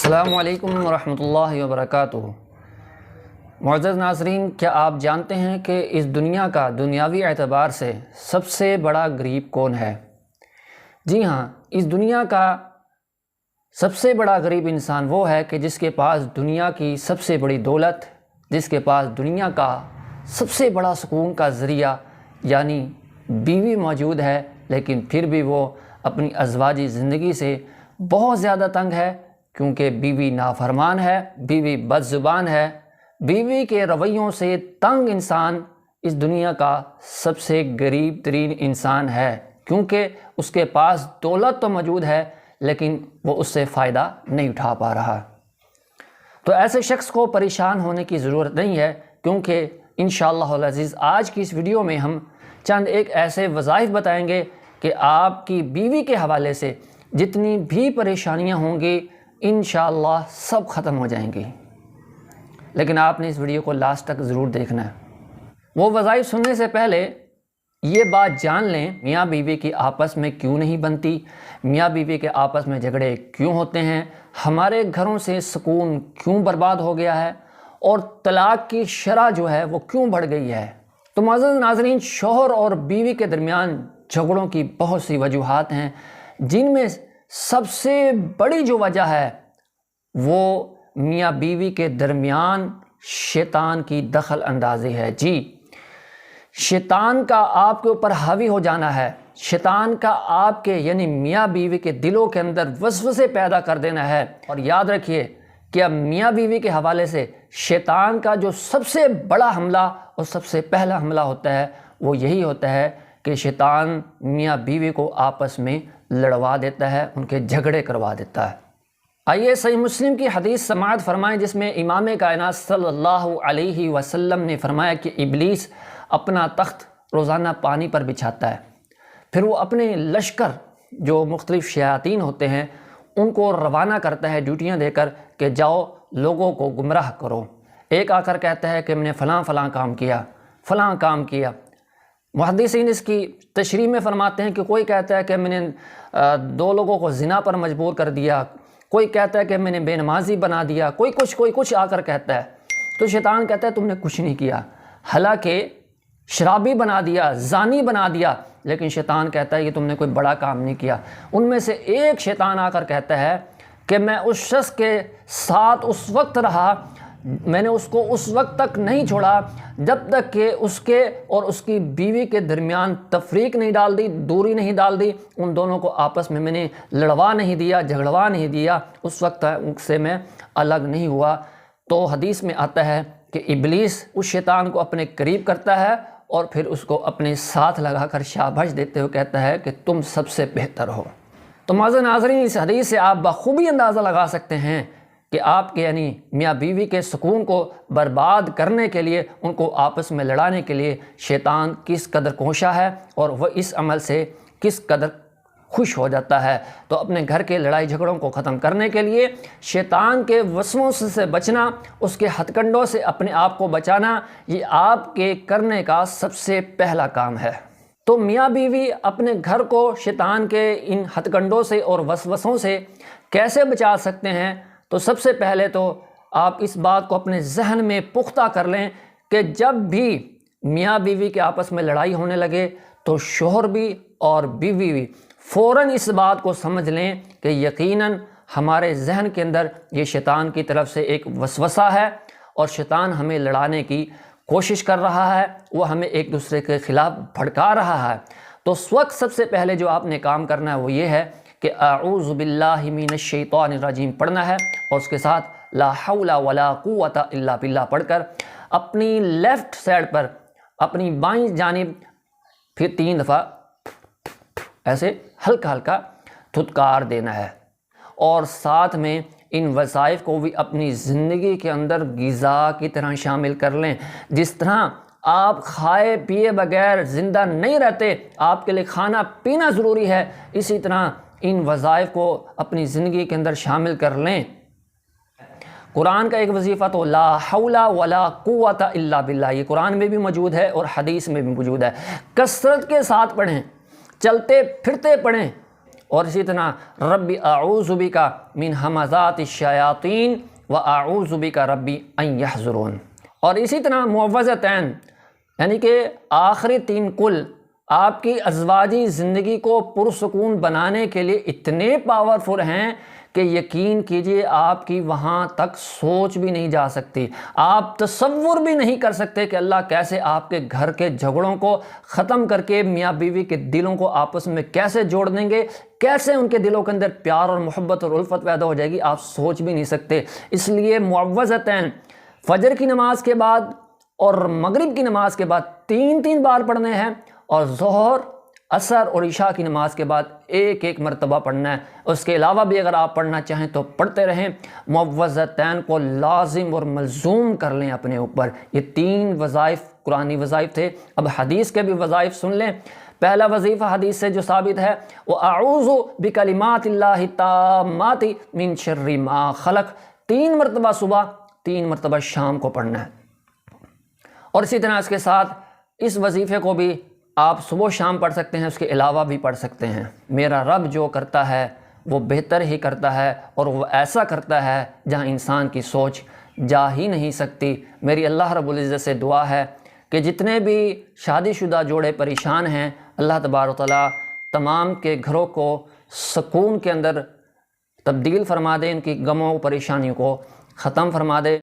السلام علیکم ورحمۃ اللہ وبرکاتہ۔ معزز ناظرین، کیا آپ جانتے ہیں کہ اس دنیا کا دنیاوی اعتبار سے سب سے بڑا غریب کون ہے؟ جی ہاں، اس دنیا کا سب سے بڑا غریب انسان وہ ہے کہ جس کے پاس دنیا کی سب سے بڑی دولت، جس کے پاس دنیا کا سب سے بڑا سکون کا ذریعہ یعنی بیوی موجود ہے، لیکن پھر بھی وہ اپنی ازواجی زندگی سے بہت زیادہ تنگ ہے، کیونکہ بیوی نافرمان ہے، بیوی بد زبان ہے۔ بیوی کے رویوں سے تنگ انسان اس دنیا کا سب سے غریب ترین انسان ہے، کیونکہ اس کے پاس دولت تو موجود ہے لیکن وہ اس سے فائدہ نہیں اٹھا پا رہا۔ تو ایسے شخص کو پریشان ہونے کی ضرورت نہیں ہے، کیونکہ انشاءاللہ العزیز آج کی اس ویڈیو میں ہم چند ایک ایسے وظائف بتائیں گے کہ آپ کی بیوی کے حوالے سے جتنی بھی پریشانیاں ہوں گی انشاءاللہ سب ختم ہو جائیں گی، لیکن آپ نے اس ویڈیو کو لاسٹ تک ضرور دیکھنا ہے۔ وہ وظائف سننے سے پہلے یہ بات جان لیں، میاں بیوی کی آپس میں کیوں نہیں بنتی، میاں بیوی کے آپس میں جھگڑے کیوں ہوتے ہیں، ہمارے گھروں سے سکون کیوں برباد ہو گیا ہے، اور طلاق کی شرح جو ہے وہ کیوں بڑھ گئی ہے۔ تو معزز ناظرین، شوہر اور بیوی کے درمیان جھگڑوں کی بہت سی وجوہات ہیں، جن میں سب سے بڑی جو وجہ ہے وہ میاں بیوی کے درمیان شیطان کی دخل اندازی ہے۔ جی، شیطان کا آپ کے اوپر حاوی ہو جانا ہے، شیطان کا آپ کے یعنی میاں بیوی کے دلوں کے اندر وسوسے پیدا کر دینا ہے۔ اور یاد رکھیے کہ اب میاں بیوی کے حوالے سے شیطان کا جو سب سے بڑا حملہ اور سب سے پہلا حملہ ہوتا ہے وہ یہی ہوتا ہے کہ شیطان میاں بیوی کو آپس میں لڑوا دیتا ہے، ان کے جھگڑے کروا دیتا ہے۔ آئیے صحیح مسلم کی حدیث سماعت فرمائیں، جس میں امام کائنات صلی اللہ علیہ وسلم نے فرمایا کہ ابلیس اپنا تخت روزانہ پانی پر بچھاتا ہے، پھر وہ اپنے لشکر جو مختلف شیاطین ہوتے ہیں ان کو روانہ کرتا ہے ڈیوٹیاں دے کر کہ جاؤ لوگوں کو گمراہ کرو۔ ایک آ کر کہتا ہے کہ میں نے فلاں فلاں کام کیا، فلاں کام کیا۔ محدثین اس کی تشریح میں فرماتے ہیں کہ کوئی کہتا ہے کہ میں نے 2 لوگوں کو زنا پر مجبور کر دیا، کوئی کہتا ہے کہ میں نے بے نمازی بنا دیا، کوئی کچھ آ کر کہتا ہے۔ تو شیطان کہتا ہے تم نے کچھ نہیں کیا، حالانکہ شرابی بنا دیا، زانی بنا دیا، لیکن شیطان کہتا ہے کہ تم نے کوئی بڑا کام نہیں کیا۔ ان میں سے ایک شیطان آ کر کہتا ہے کہ میں اس شخص کے ساتھ اس وقت رہا، میں نے اس کو اس وقت تک نہیں چھوڑا جب تک کہ اس کے اور اس کی بیوی کے درمیان تفریق نہیں ڈال دی، دوری نہیں ڈال دی، ان دونوں کو آپس میں نے لڑوا نہیں دیا، جھگڑوا نہیں دیا، اس وقت سے میں الگ نہیں ہوا۔ تو حدیث میں آتا ہے کہ ابلیس اس شیطان کو اپنے قریب کرتا ہے اور پھر اس کو اپنے ساتھ لگا کر شاباش دیتے ہوئے کہتا ہے کہ تم سب سے بہتر ہو۔ تو معزز ناظرین، اس حدیث سے آپ بخوبی اندازہ لگا سکتے ہیں کہ آپ کے یعنی میاں بیوی کے سکون کو برباد کرنے کے لیے، ان کو آپس میں لڑانے کے لیے شیطان کس قدر کوشاں ہے اور وہ اس عمل سے کس قدر خوش ہو جاتا ہے۔ تو اپنے گھر کے لڑائی جھگڑوں کو ختم کرنے کے لیے شیطان کے وسوسوں سے بچنا، اس کے ہتھ کنڈوں سے اپنے آپ کو بچانا، یہ آپ کے کرنے کا سب سے پہلا کام ہے۔ تو میاں بیوی اپنے گھر کو شیطان کے ان ہتھ کنڈوں سے اور وسوسوں سے کیسے بچا سکتے ہیں؟ تو سب سے پہلے تو آپ اس بات کو اپنے ذہن میں پختہ کر لیں کہ جب بھی میاں بیوی کے آپس میں لڑائی ہونے لگے تو شوہر بھی اور بیوی بھی فوراً اس بات کو سمجھ لیں کہ یقیناً ہمارے ذہن کے اندر یہ شیطان کی طرف سے ایک وسوسہ ہے اور شیطان ہمیں لڑانے کی کوشش کر رہا ہے، وہ ہمیں ایک دوسرے کے خلاف بھڑکا رہا ہے۔ تو اس وقت سب سے پہلے جو آپ نے کام کرنا ہے وہ یہ ہے کہ اعوذ باللہ من الشیطان الرجیم پڑھنا ہے، اور اس کے ساتھ لا حول ولا قوت الا باللہ پڑھ کر اپنی لیفٹ سائڈ پر اپنی بائیں جانب پھر 3 دفعہ ایسے ہلکا ہلکا دھتکار دینا ہے، اور ساتھ میں ان وظائف کو بھی اپنی زندگی کے اندر غذا کی طرح شامل کر لیں۔ جس طرح آپ کھائے پیے بغیر زندہ نہیں رہتے، آپ کے لیے کھانا پینا ضروری ہے، اسی طرح ان وظائف کو اپنی زندگی کے اندر شامل کر لیں۔ قرآن کا ایک وظیفہ تو لا حول ولا قوت الا باللہ، یہ قرآن میں بھی موجود ہے اور حدیث میں بھی موجود ہے۔ کثرت کے ساتھ پڑھیں، چلتے پھرتے پڑھیں، اور اسی طرح ربی اعوذ بک من ہمزات الشیاطین و اعوذ بک ربی ان یحضرون۔ اور اسی طرح معوذتین یعنی کہ آخری 3 کل آپ کی ازواجی زندگی کو پرسکون بنانے کے لیے اتنے پاورفل ہیں کہ یقین کیجئے آپ کی وہاں تک سوچ بھی نہیں جا سکتی، آپ تصور بھی نہیں کر سکتے کہ اللہ کیسے آپ کے گھر کے جھگڑوں کو ختم کر کے میاں بیوی کے دلوں کو آپس میں کیسے جوڑ دیں گے، کیسے ان کے دلوں کے اندر پیار اور محبت اور الفت پیدا ہو جائے گی، آپ سوچ بھی نہیں سکتے۔ اس لیے معوذتین فجر کی نماز کے بعد اور مغرب کی نماز کے بعد 3 بار پڑھنے ہیں، اور ظہر، عصر اور عشاء کی نماز کے بعد 1 مرتبہ پڑھنا ہے۔ اس کے علاوہ بھی اگر آپ پڑھنا چاہیں تو پڑھتے رہیں۔ معوذتین کو لازم اور ملزوم کر لیں اپنے اوپر۔ یہ 3 وظائف قرآنی وظائف تھے۔ اب حدیث کے بھی وظائف سن لیں۔ پہلا وظیفہ حدیث سے جو ثابت ہے وہ اعوذ بکلمات اللہ التامات من شر ما خلق، 3 مرتبہ صبح، 3 مرتبہ شام کو پڑھنا ہے۔ اور اسی طرح اس کے ساتھ اس وظیفے کو بھی آپ صبح و شام پڑھ سکتے ہیں، اس کے علاوہ بھی پڑھ سکتے ہیں۔ میرا رب جو کرتا ہے وہ بہتر ہی کرتا ہے، اور وہ ایسا کرتا ہے جہاں انسان کی سوچ جا ہی نہیں سکتی۔ میری اللہ رب العزت سے دعا ہے کہ جتنے بھی شادی شدہ جوڑے پریشان ہیں، اللہ تبارک و تعالیٰ تمام کے گھروں کو سکون کے اندر تبدیل فرما دے، ان کی غموں پریشانیوں کو ختم فرما دے۔